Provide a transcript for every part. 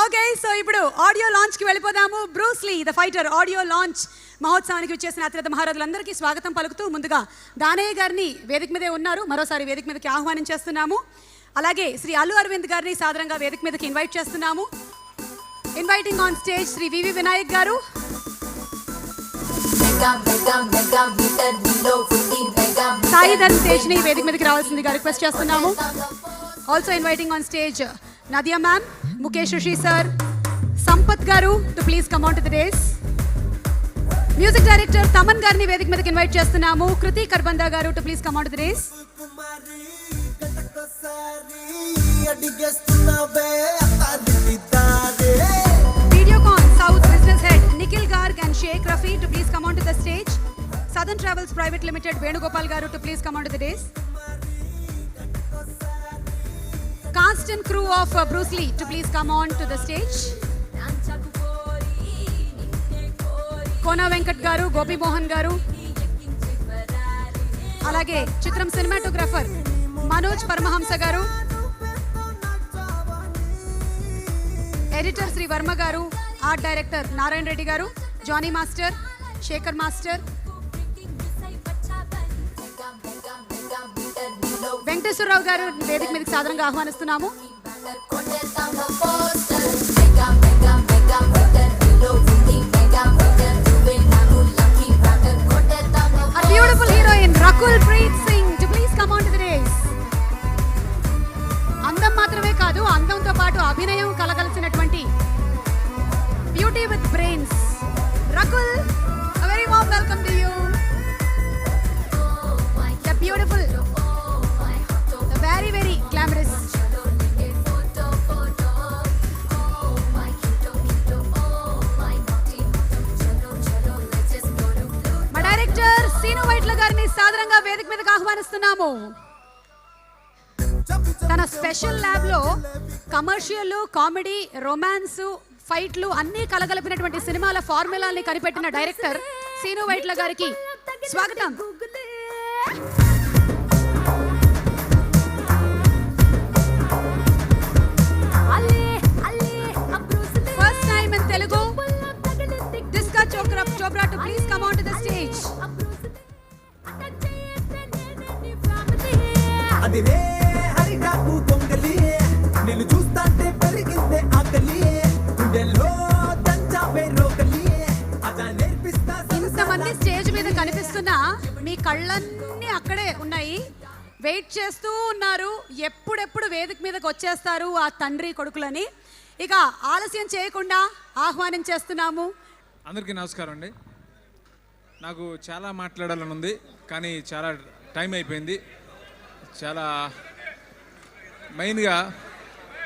Okay, so ఇప్పుడు audio లాంచ్కి వెళ్ళిపోదాము. Bruce Lee the fighter audio launch మహోత్సవానికి వచ్చేసిన అతిరథ మహారథులందరికీ స్వాగతం పలుకుతూ ముందుగా దానయ్య గారిని వేదిక మీదే ఉన్నారు, మరోసారి వేదిక మీదకి ఆహ్వానించేస్తున్నాము. అలాగే శ్రీ అల్లు అరవింద్ గారిని సాదరంగా వేదిక మీదకి ఇన్వైట్ చేస్తున్నాము. Inviting on stage Shri V V Vinayak గారు. సాయి ధర్మ్ తేజ్ని వేదిక మీదకి రావాల్సిందిగా రిక్వెస్ట్ చేస్తున్నాము. Also inviting on stage Nadiya ma'am, Mukesh Rishi sir, Sampath గారు to please come on to the dais. Music director Thaman గారిని వేదిక మీదకి ఇన్వైట్ చేస్తున్నాము. కృతి కర్బందా గారు to please come on to the dais. Videocon South Business Head Nikhil Garg and Sheikh Rafi to please come on to the stage. Southern Travels Private Limited Venugopal Garu to please come on to the dais. Cast and crew of Bruce Lee to please come on to the stage. Kona Venkat Garu, Gopi Mohan Garu. Alage Chitram cinematographer Manoj Paramahamsa Garu. Editor Sri Varma గారు, art director Narayana Reddy గారు, Jani master, Sekhar master, Venkateswararao గారు వేదిక మీదకి సాధారణంగా ఆహ్వానిస్తున్నాము. Beautiful heroine Rakul Preet Singh to please come on to the dais. అందం మాత్రమే కాదు, అందంతో పాటు అభినయం కలగలిసినటువంటి beauty with brains Rakul, a very warm welcome to you. The beautiful, the very very glamorous మా డైరెక్టర్ సీను వైట్ల గారిని సాదరంగా వేదిక మీదకి ఆహ్వానిస్తున్నాము. తన స్పెషల్ ల్యాబ్ లో కమర్షియల్, కామెడీ, రొమాన్స్, ఫైట్లు అన్నీ కలగలిపినటువంటి సినిమాల ఫార్ములాని కనిపెట్టిన డైరెక్టర్ సీను వైట్ల గారికి స్వాగతం. ఫస్ట్ టైం ఇన్ తెలుగు డిస్కా Chopra to please come on to the stage. ఇంతమంది స్టేజ్ మీద కనిపిస్తున్నా మీ కళ్ళన్నీ అక్కడే ఉన్నాయి, వెయిట్ చేస్తూ ఉన్నారు ఎప్పుడెప్పుడు వేదిక మీదకి వచ్చేస్తారు ఆ తండ్రి కొడుకులని. ఇక ఆలస్యం చేయకుండా ఆహ్వానించేస్తున్నాము. అందరికీ నమస్కారం అండి. నాకు చాలా మాట్లాడాలని ఉంది, కానీ చాలా టైం అయిపోయింది. చాలా మెయిన్గా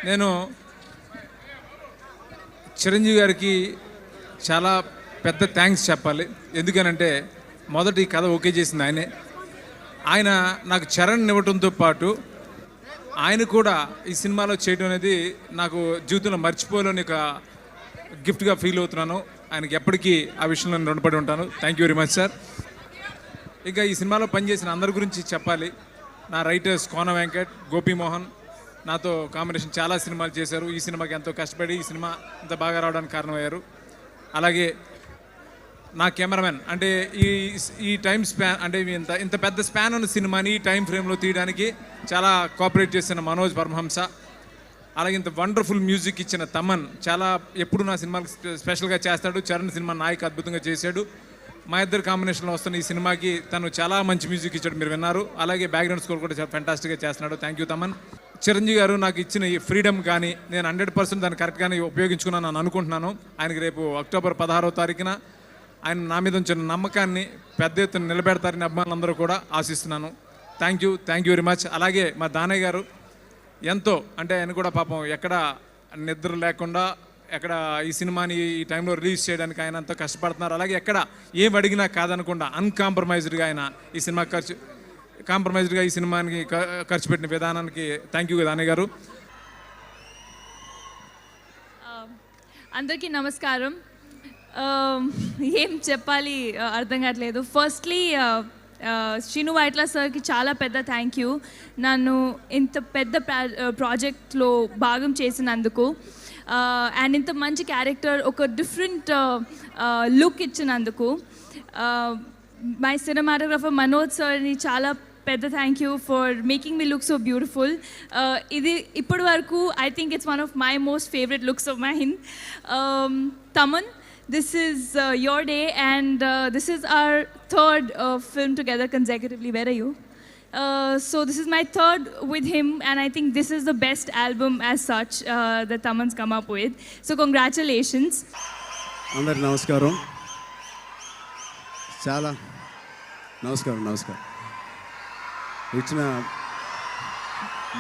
నేను చిరంజీవి గారికి చాలా పెద్ద థ్యాంక్స్ చెప్పాలి. ఎందుకనంటే మొదటి కథ ఓకే చేసింది ఆయనే. ఆయన నాకు చరణ్ ఇవ్వడంతో పాటు ఆయన కూడా ఈ సినిమాలో చేయడం అనేది నాకు జీవితంలో మర్చిపోలేని ఒక గిఫ్ట్గా ఫీల్ అవుతున్నాను. ఆయనకి ఎప్పటికీ ఆ విషయంలో నేను రుణపడి ఉంటాను. Thank you very much sir. ఇంకా ఈ సినిమాలో పనిచేసిన అందరి గురించి చెప్పాలి. నా రైటర్స్ కోన వెంకట్, గోపి మోహన్ నాతో కాంబినేషన్ చాలా సినిమాలు చేశారు. ఈ సినిమాకి ఎంతో కష్టపడి ఈ సినిమా ఇంత బాగా రావడానికి కారణమయ్యారు. అలాగే నా కెమెరామెన్, అంటే ఈ టైం స్పాన్, అంటే ఇంత పెద్ద స్పాన్ ఉన్న సినిమాని ఈ టైం ఫ్రేమ్లో తీయడానికి చాలా కోఆపరేట్ చేసిన మనోజ్ పరమహంస. అలాగే ఇంత వండర్ఫుల్ మ్యూజిక్ ఇచ్చిన తమన్ చాలా ఎప్పుడు నా సినిమాకి స్పెషల్గా చేస్తాడు. చరణ్ సినిమా నాయక్ అద్భుతంగా చేశాడు. మా ఇద్దరు కాంబినేషన్లో వస్తున్న ఈ సినిమాకి తను చాలా మంచి మ్యూజిక్ ఇచ్చాడు, మీరు విన్నారు. అలాగే బ్యాక్గ్రౌండ్ స్కోర్ కూడా చాలా ఫెంటాస్టిక్గా చేస్తున్నాడు. Thank you Thaman. చిరంజీవి గారు నాకు ఇచ్చిన ఈ ఫ్రీడమ్ కానీ నేను 100% దాన్ని కరెక్ట్గానే ఉపయోగించుకున్నాను అని అనుకుంటున్నాను. ఆయనకి రేపు అక్టోబర్ 16వ తారీఖున ఆయన నా మీద ఉంచిన నమ్మకాన్ని పెద్ద ఎత్తున నిలబెడతారని అభిమానులందరూ కూడా ఆశిస్తున్నాను. Thank you very much. అలాగే మా దానయ్య గారు ఎంతో, అంటే ఆయన కూడా పాపం ఎక్కడ నిద్ర లేకుండా ఎక్కడ ఈ సినిమాని ఈ టైంలో రిలీజ్ చేయడానికి ఆయన అంతా కష్టపడుతున్నారు. అలాగే ఎక్కడ ఏం అడిగినా కాదనకుండా అన్కాంప్రమైజ్డ్గా ఆయన ఈ సినిమా ఈ సినిమాకి ఖర్చు పెట్టిన విధానానికి థ్యాంక్ యూ దానయ్య గారు. అందరికీ నమస్కారం. ఏం చెప్పాలి అర్థం కావట్లేదు. ఫస్ట్లీ శ్రీను వైట్ల సార్కి చాలా పెద్ద థ్యాంక్ యూ, నన్ను ఇంత పెద్ద ప్రాజెక్ట్లో భాగం చేసినందుకు. అండ్ ఇంత మంచి క్యారెక్టర్ ఒక డిఫరెంట్ లుక్ ఇచ్చినందుకు మై సినిమాటోగ్రఫర్ మనోజ్ సార్ని చాలా పెద్ద thank you for making me look so beautiful. ఇది ఇప్పటి వరకు I think it's one of my most favourite looks of mine. Thaman, this is your day, and this is our third film together consecutively. Where are you? So this is my third with him, and I think this is the best album as such that Taman's come up with. So congratulations. అందరికి నమస్కారం. చాలా నమస్కారం. ఇచ్చిన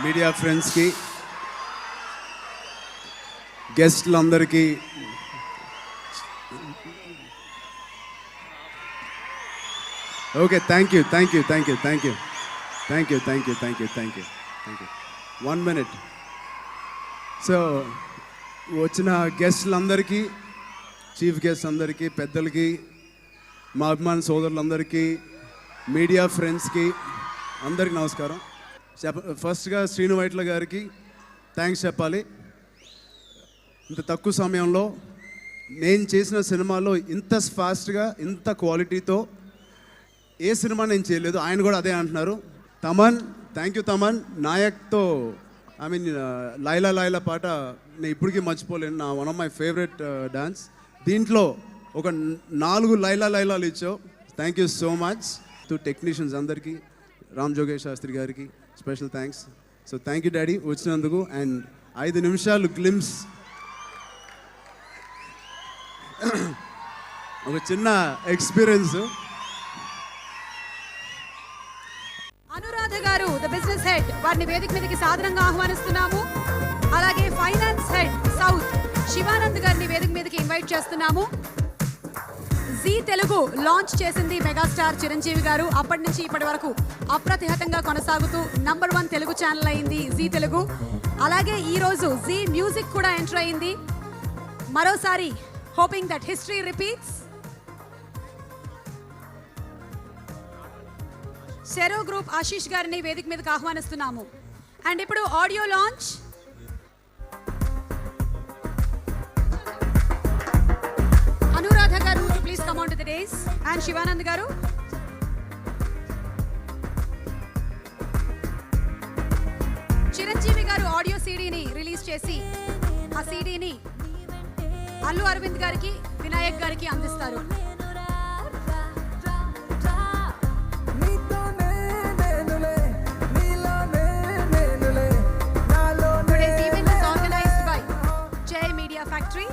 media ఫ్రెండ్స్కి, గెస్ట్లందరికీ, okay, thank you. 1 minute. So వచ్చిన గెస్ట్లందరికీ, chief guest అందరికీ, పెద్దలకి, మా అభిమాన సోదరులందరికీ, మీడియా ఫ్రెండ్స్కి అందరికీ నమస్కారం. ఫస్ట్గా శ్రీను వైట్ల గారికి థ్యాంక్స్ చెప్పాలి. ఇంత తక్కువ సమయంలో నేను చేసిన సినిమాలో ఇంత ఫాస్ట్గా, ఇంత క్వాలిటీతో ఏ సినిమా నేను చేయలేదు. ఆయన కూడా అదే అంటున్నారు. Thaman, thank you Thaman. నాయక్తో ఐ మీన్ లైలా లైలా పాట నేను ఇప్పటికీ మర్చిపోలేను. నా one of my favourite dance. దీంట్లో ఒక 4 లైలాలు ఇచ్చావు. Thank you so much. To technicians అందరికీ, రామ్ జోగేష్ శాస్త్రి గారికి special thanks. So thank you daddy వచ్చినందుకు. అండ్ 5 నిమిషాలు గ్లిమ్స్, ఒక చిన్న ఎక్స్పీరియన్స్. అనురాధ గారు, ద బిజినెస్ హెడ్, వారిని వేదిక మీదకి సాదరంగా ఆహ్వానిస్తున్నాము. అలాగే ఫైనాన్స్ హెడ్ సౌత్ శివానంద్ గారిని వేదిక మీదకి ఇన్వైట్ చేస్తున్నాము. జీ తెలుగు లాంచ్ చేసింది మెగాస్టార్ చిరంజీవి గారు. అప్పటి నుంచి ఇప్పటి వరకు అప్రతిహతంగా కొనసాగుతూ #1 తెలుగు ఛానల్ అయింది జీ తెలుగు. అలాగే ఈరోజు జీ మ్యూజిక్ కూడా ఎంటర్ అయింది. మరోసారి hoping that history repeats. Serow group Ashish గారిని వేదిక మీదకి ఆహ్వానిస్తున్నాము. అండ్ ఇప్పుడు ఆడియో లాంచ్. అనురాధ గారు, please come on to the dais. And Sivanand గారు. చిరంజీవి గారు ఆడియో సీడీని రిలీజ్ చేసి ఆ సీడీని అల్లు అరవింద్ గారికి, వినాయక్ గారికి అందిస్తారు. Factory.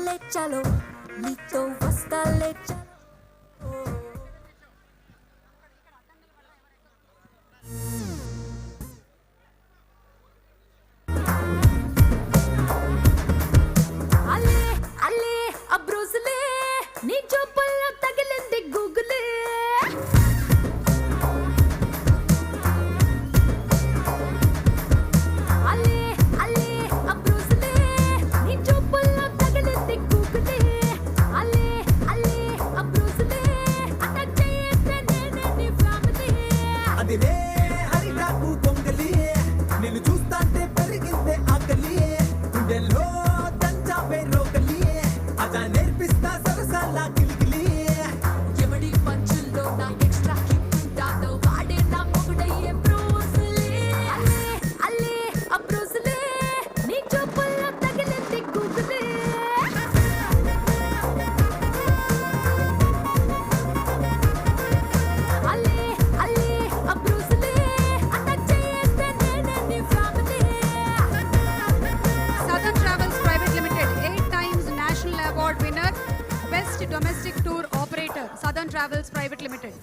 Le chalo, nito basta le chalo. alle abrusle, ni chopalla tagilindi google. Domestic tour operator, Southern Travels Private Limited.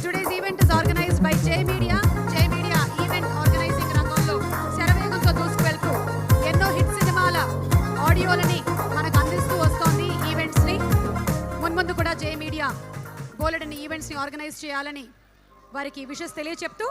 Today's event is organized by J Media. J Media event organizing రంగంలో శరవేగంతో దూసుకువెళ్తూ ఎన్నో hit సినిమాల ఆడియోలని మనకు అందిస్తూ వస్తోంది events ని. మున్ముందు కూడా J Media బోలెడన్ని ఈవెంట్స్ ని ఆర్గనైజ్ చేయాలని వారికి విషెస్ తెలియచెప్తూ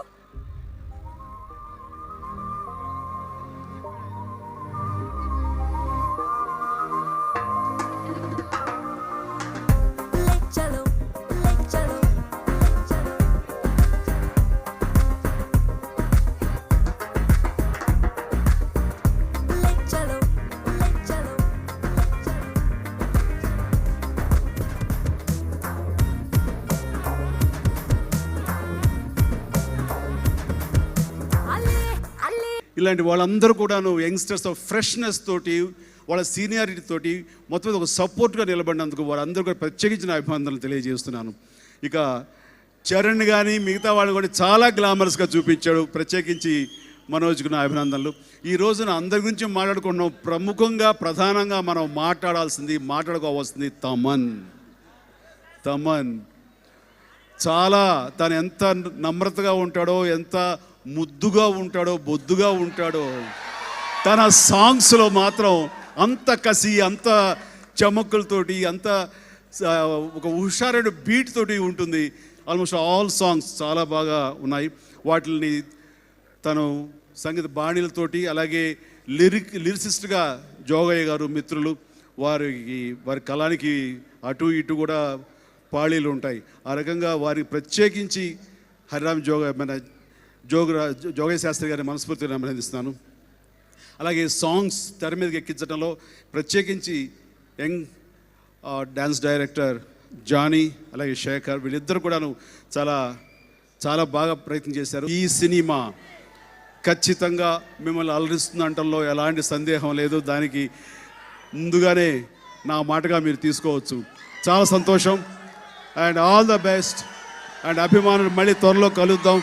ఇలాంటి వాళ్ళందరూ కూడాను యంగ్స్టర్స్ ఆఫ్ ఫ్రెష్నెస్ తోటి వాళ్ళ సీనియారిటీ తోటి మొత్తం మీద ఒక సపోర్ట్గా నిలబడినందుకు వారందరూ కూడా ప్రత్యేకించిన అభినందనలు తెలియజేస్తున్నాను. ఇక చరణ్ కానీ మిగతా వాళ్ళు కూడా చాలా గ్లామరస్గా చూపించాడు. ప్రత్యేకించి మనోజ్కు నా అభినందనలు. ఈ రోజున అందరి గురించి మాట్లాడుకుంటున్నాం. ప్రముఖంగా ప్రధానంగా మనం మాట్లాడుకోవాల్సింది తమన్ చాలా తను ఎంత నమ్రతగా ఉంటాడో, ఎంత ముద్దుగా ఉంటాడో, బొద్దుగా ఉంటాడో, తన సాంగ్స్లో మాత్రం అంత కసి, అంత చమక్కులతోటి, అంత ఒక హుషారైన బీట్ తోటి ఉంటుంది. ఆల్మోస్ట్ ఆల్ సాంగ్స్ చాలా బాగా ఉన్నాయి. వాటిని తను సంగీత బాణీలతోటి, అలాగే లిరిసిస్ట్గా జోగయ్య గారు మిత్రులు, వారి కళానికి అటు ఇటు కూడా పాళీలు ఉంటాయి. ఆ రకంగా వారికి ప్రత్యేకించి హరిరామ్ జోగయ్య శాస్త్రి గారిని మనస్ఫూర్తిగా అభినందిస్తున్నాను. అలాగే సాంగ్స్ తెర మీదకి ఎక్కించడంలో ప్రత్యేకించి యంగ్ డ్యాన్స్ డైరెక్టర్ జానీ, అలాగే శేఖర్, వీళ్ళిద్దరు కూడాను చాలా చాలా బాగా ప్రయత్నం చేశారు. ఈ సినిమా ఖచ్చితంగా మిమ్మల్ని అలరిస్తుందంటంలో ఎలాంటి సందేహం లేదు. దానికి ముందుగానే నా మాటగా మీరు తీసుకోవచ్చు. చాలా సంతోషం and all the best. And అభిమానులు మళ్ళీ త్వరలో కలుద్దాం.